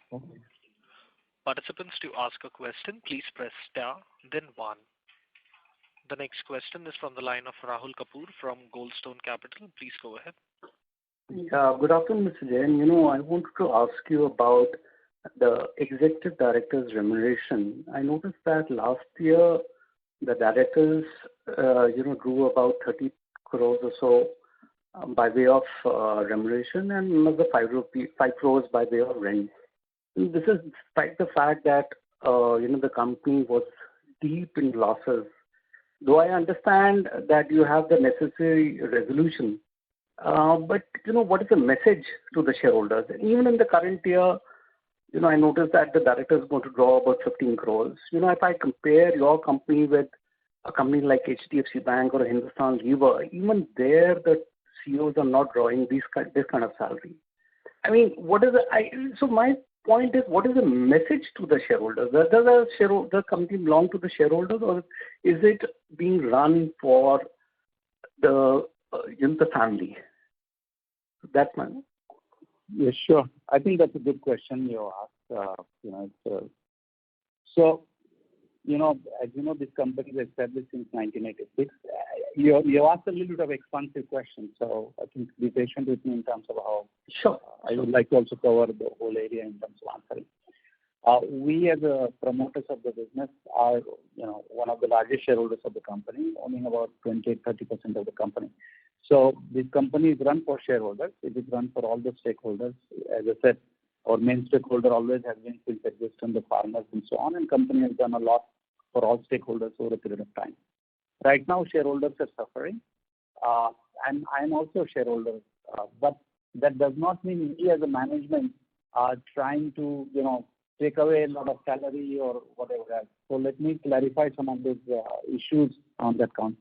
Participants, to ask a question, please press star, then 1. The next question is from the line of Rahul Kapoor from Goldstone Capital. Please go ahead. Good afternoon, Mr. Jain. I wanted to ask you about the executive director's remuneration. I noticed that last year the directors, drew about 30 crores or so by way of remuneration and another 5 crores by way of rent. This is despite the fact that, the company was deep in losses. Though I understand that you have the necessary resolution, but, what is the message to the shareholders? Even in the current year, I noticed that the director is going to draw about 15 crores. If I compare your company with a company like HDFC Bank or Hindustan Lever, even there the CEOs are not drawing this kind of salary. I mean, so my point is, what is the message to the shareholders? Does the company belong to the shareholders, or is it being run for the family? That's my. Yes, sure. I think that's a good question you asked. As you know, this company was established since 1986. You asked a little bit of expansive questions, so I think be patient with me in terms of how. Sure. I would like to also cover the whole area in terms of answering. We as promoters of the business are, one of the largest shareholders of the company, owning about 28-30% of the company. So this company is run for shareholders. It is run for all the stakeholders. As I said, our main stakeholder always has been since existence, the farmers and so on, and company has done a lot for all stakeholders over a period of time. Right now, shareholders are suffering. and I am also a shareholder. But that does not mean we as a management are trying to, take away a lot of salary or whatever else. So let me clarify some of these issues on that count.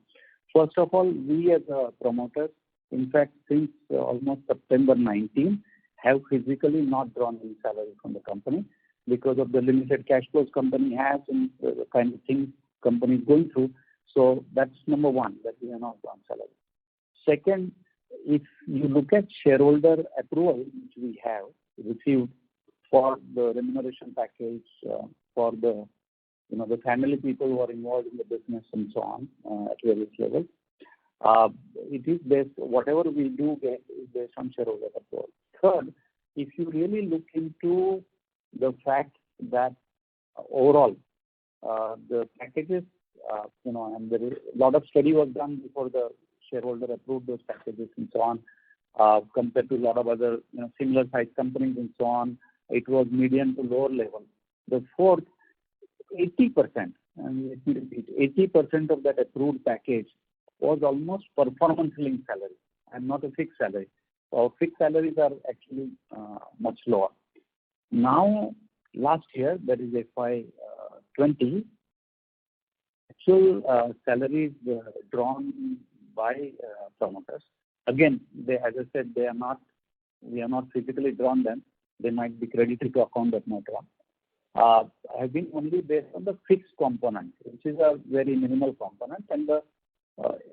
First of all, we as a promoters, in fact, since almost September 19, have physically not drawn any salary from the company because of the limited cash flows company has and the kind of things company is going through. So that's number one, that we are not drawn salary. Second, if you look at shareholder approval, which we have received for the remuneration package, for the the family people who are involved in the business and so on at various levels, it is based, whatever we do get is based on shareholder approval. Third, if you really look into the fact that overall the packages, and there is a lot of study was done before the shareholder approved those packages and so on, compared to a lot of other similar sized companies and so on. It was medium to lower level. The fourth, 80%, and let me repeat, 80% of that approved package was almost performance-linked salary and not a fixed salary. Our fixed salaries are actually much lower. Now, last year, that is FY 20, actual salaries drawn by promoters. Again, as I said, we are not physically drawn them. They might be credited to account but not drawn. Have been only based on the fixed component, which is a very minimal component, and the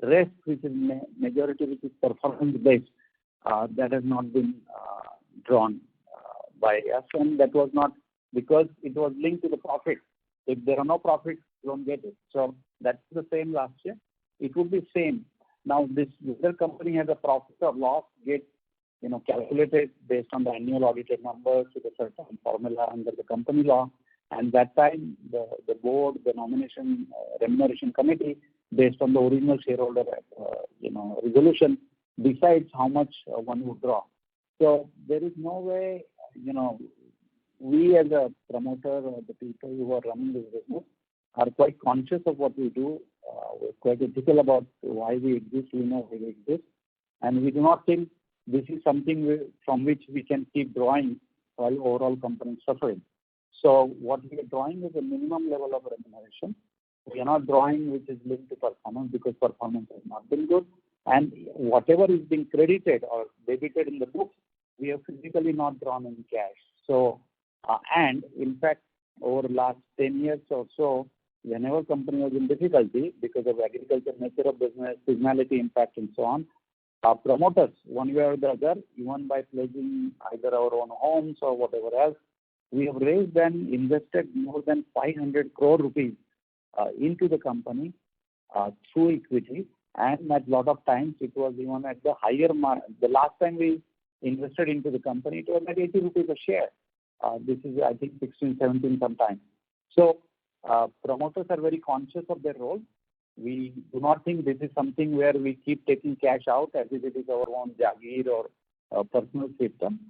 rest, which is majority, which is performance based, that has not been drawn by us, and that was not because it was linked to the profit. If there are no profits, you don't get it. So that's the same last year. It would be same. Now this user company has a profit or loss get calculated based on the annual audited numbers with a certain formula under the company law, and that time the board, the nomination remuneration committee, based on the original shareholder resolution, decides how much one would draw. So there is no way we as a promoter or the people who are running this business are quite conscious of what we do. We're quite ethical about why we exist. We know why we exist, and we do not think this is something from which we can keep drawing while overall company is suffering. So what we are drawing is a minimum level of remuneration. We are not drawing which is linked to performance because performance has not been good. And whatever is being credited or debited in the books, we have physically not drawn in cash. So, and in fact, over the last 10 years or so, whenever company was in difficulty because of agriculture nature of business, seasonality impact and so on, promoters, one way or the other, even by pledging either our own homes or whatever else, we have raised and invested more than 500 crore rupees into the company through equity. And at a lot of times, it was even at the higher mark. The last time we invested into the company, it was at 80 rupees a share. This is, I think, 16, 17 sometimes. So promoters are very conscious of their role. We do not think this is something where we keep taking cash out as if it is our own Jagir or personal system.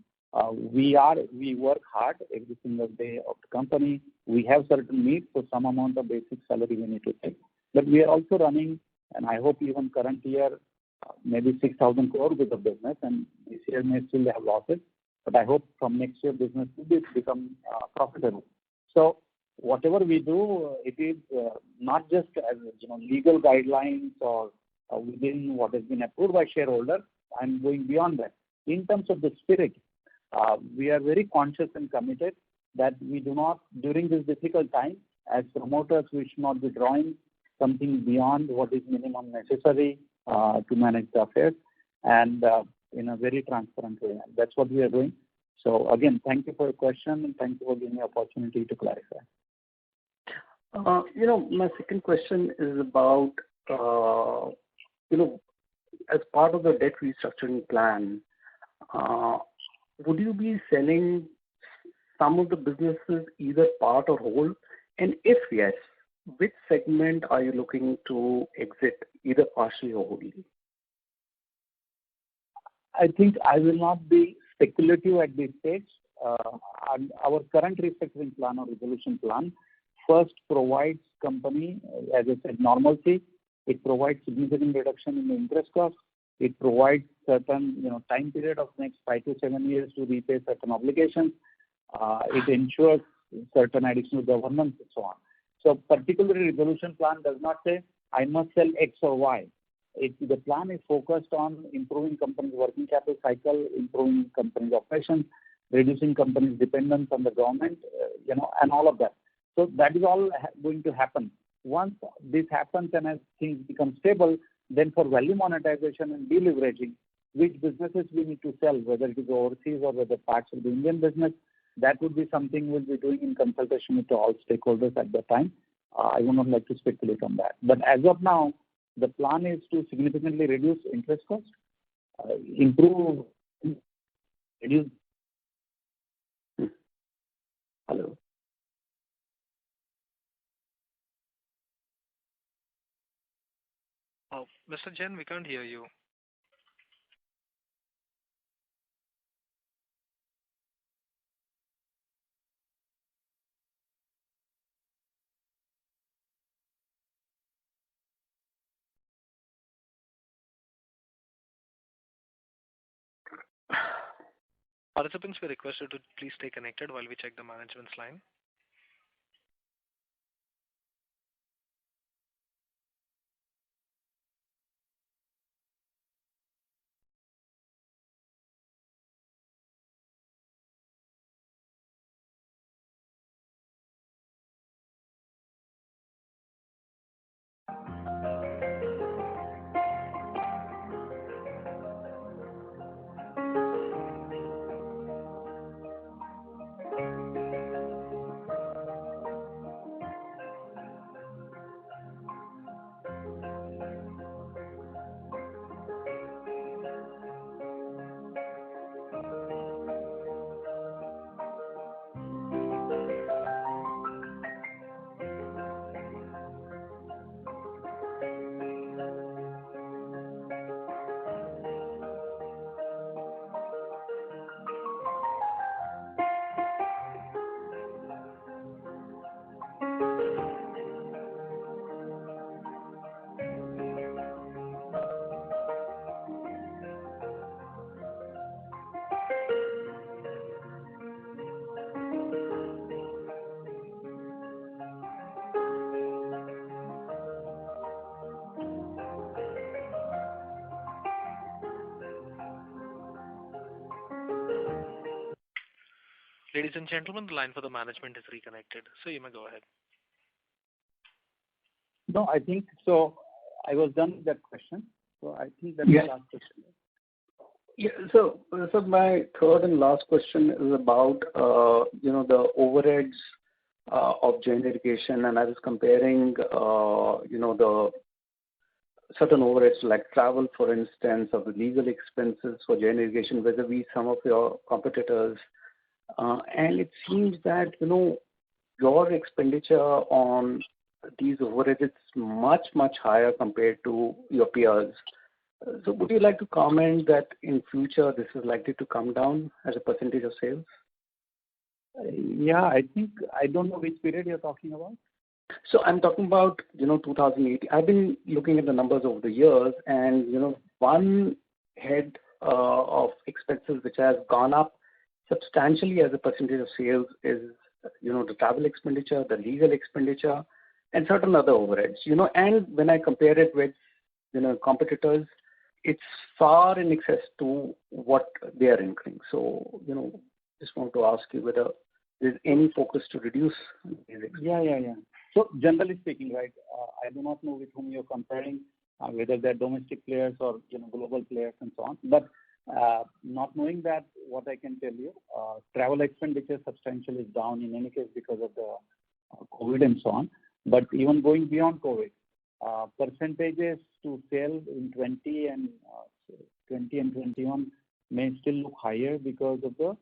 We work hard every single day of the company. We have certain needs, so some amount of basic salary we need to take. But we are also running, and I hope even current year, maybe 6,000 crore with the business, and this year may still have losses. But I hope from next year business will become profitable. So whatever we do, it is not just as legal guidelines or within what has been approved by shareholders. I'm going beyond that. In terms of the spirit, we are very conscious and committed that we do not, during this difficult time, as promoters, we should not be drawing something beyond what is minimum necessary to manage the affairs, and in a very transparent way. And that's what we are doing. So again, thank you for your question and thank you for giving me the opportunity to clarify. My second question is about, as part of the debt restructuring plan, would you be selling some of the businesses, either part or whole? And if yes, which segment are you looking to exit, either partially or wholly? I think I will not be speculative at this stage. Our current restructuring plan or resolution plan first provides company, as I said, normalcy. It provides significant reduction in the interest cost. It provides certain time period of next 5 to 7 years to repay certain obligations. It ensures certain additional governance and so on. So particularly resolution plan does not say I must sell X or Y. The plan is focused on improving company's working capital cycle, improving company's operations, reducing company's dependence on the government, and all of that. So that is all going to happen. Once this happens and as things become stable, then for value monetization and deleveraging, which businesses we need to sell, whether it is overseas or whether parts of the Indian business, that would be something we'll be doing in consultation with all stakeholders at the time. I would not like to speculate on that. But as of now, the plan is to significantly reduce interest costs, reduce. Hello. Oh, Mr. Jain, we can't hear you. Participants were requested to please stay connected while we check the management's line. Ladies and gentlemen, the line for the management is reconnected, so you may go ahead. No, I think so. I was done with that question. So I think that's Yeah. the last question. Yeah. So my third and last question is about the overheads of Jain Irrigation, and I was comparing the certain overheads like travel, for instance, or the legal expenses for Jain Irrigation vis-a-vis some of your competitors. And it seems that, your expenditure on these overheads is much, much higher compared to your peers. So would you like to comment that in future this is likely to come down as a percentage of sales? Yeah, I think, I don't know which period you're talking about. So I'm talking about, 2018. I've been looking at the numbers over the years, and, one head of expenses which has gone up substantially as a percentage of sales is, the travel expenditure, the legal expenditure, and certain other overheads. And when I compare it with, competitors, it's far in excess to what they are incurring. So, just want to ask you whether there's any focus to reduce these expenses. Yeah. So generally speaking, right, I do not know with whom you're comparing, whether they're domestic players or global players and so on. But not knowing that, what I can tell you, travel expenditure substantially is down in any case because of the COVID and so on. But even going beyond COVID, percentages to sale in 20 and 21 may still look higher because of the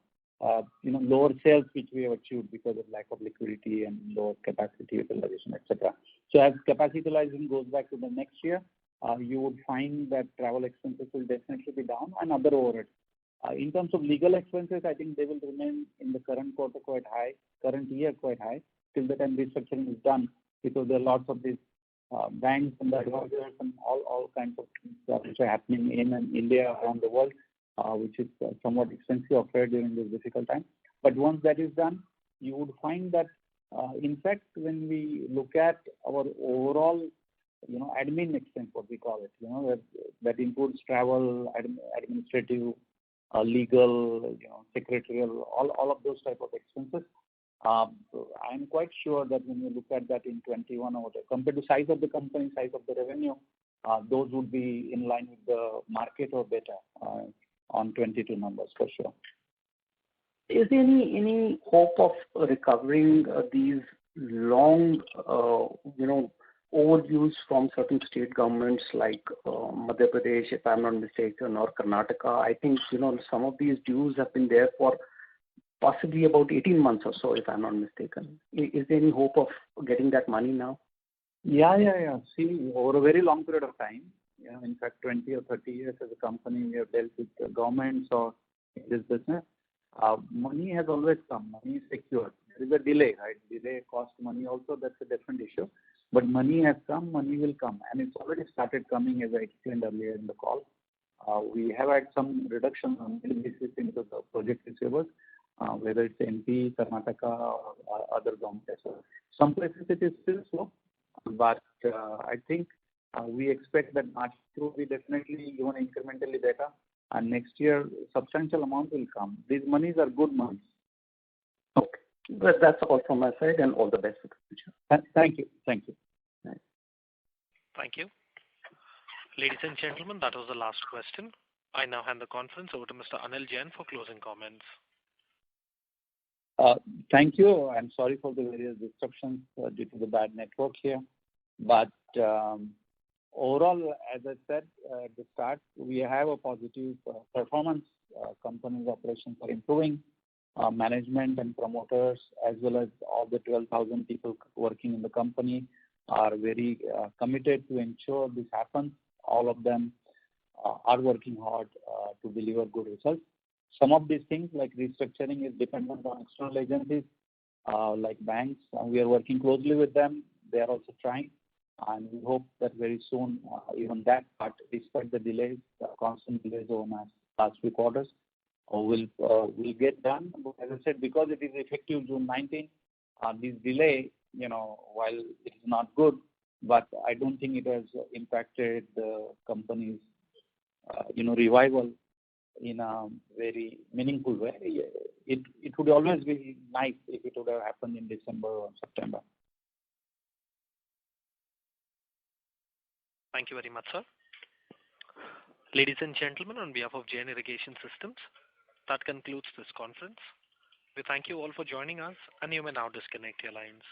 lower sales which we have achieved because of lack of liquidity and lower capacity utilization, etc. So as capacity utilization goes back to the next year, you would find that travel expenses will definitely be down and other overheads. In terms of legal expenses, I think they will remain in the current quarter quite high, current year quite high, till the time restructuring is done, because there are lots of these banks and advisors and all kinds of things which are happening in India, around the world, which is somewhat expensive affair during this difficult time. But once that is done, you would find that, in fact, when we look at our overall, admin expense, what we call it, that includes travel, administrative, legal, secretarial, all of those type of expenses. I'm quite sure that when you look at that in 21 or compared to size of the company, size of the revenue, those would be in line with the market or better on 22 numbers for sure. Is there any hope of recovering these long, overdues from certain state governments like Madhya Pradesh, if I'm not mistaken, or Karnataka? I think, some of these dues have been there for possibly about 18 months or so, if I'm not mistaken. Is there any hope of getting that money now? Yeah. See, over a very long period of time, in fact, 20 or 30 years as a company, we have dealt with governments or in this business. Money has always come. Money is secured. There is a delay, right? Delay costs money also. That's a different issue. But money has come. Money will come, and it's already started coming, as I explained earlier in the call. We have had some reduction on daily basis into the project receivables, whether it's MP, Karnataka, or other governments. So some places it is still slow, but I think we expect that March will be definitely even incrementally better, and next year substantial amount will come. These monies are good monies. Okay, but that's all from my side, and all the best for the future. Thank you. Thank you. Ladies and gentlemen, that was the last question. I now hand the conference over to Mr. Anil Jain for closing comments. Thank you. I'm sorry for the various disruptions due to the bad network here. But overall, as I said at the start, we have a positive performance. Company's operations are improving. Management and promoters, as well as all the 12,000 people working in the company, are very committed to ensure this happens. All of them are working hard to deliver good results. Some of these things, like restructuring, is dependent on external agencies like banks. We are working closely with them. They are also trying, and we hope that very soon, even that part, despite the delays, the constant delays over the last few quarters, will get done. But as I said, because it is effective June 19, this delay, while it is not good, but I don't think it has impacted the company's, revival in a very meaningful way. It would always be nice if it would have happened in December or September. Thank you very much, sir. Ladies and gentlemen, on behalf of Jain Irrigation Systems, that concludes this conference. We thank you all for joining us, and you may now disconnect your lines.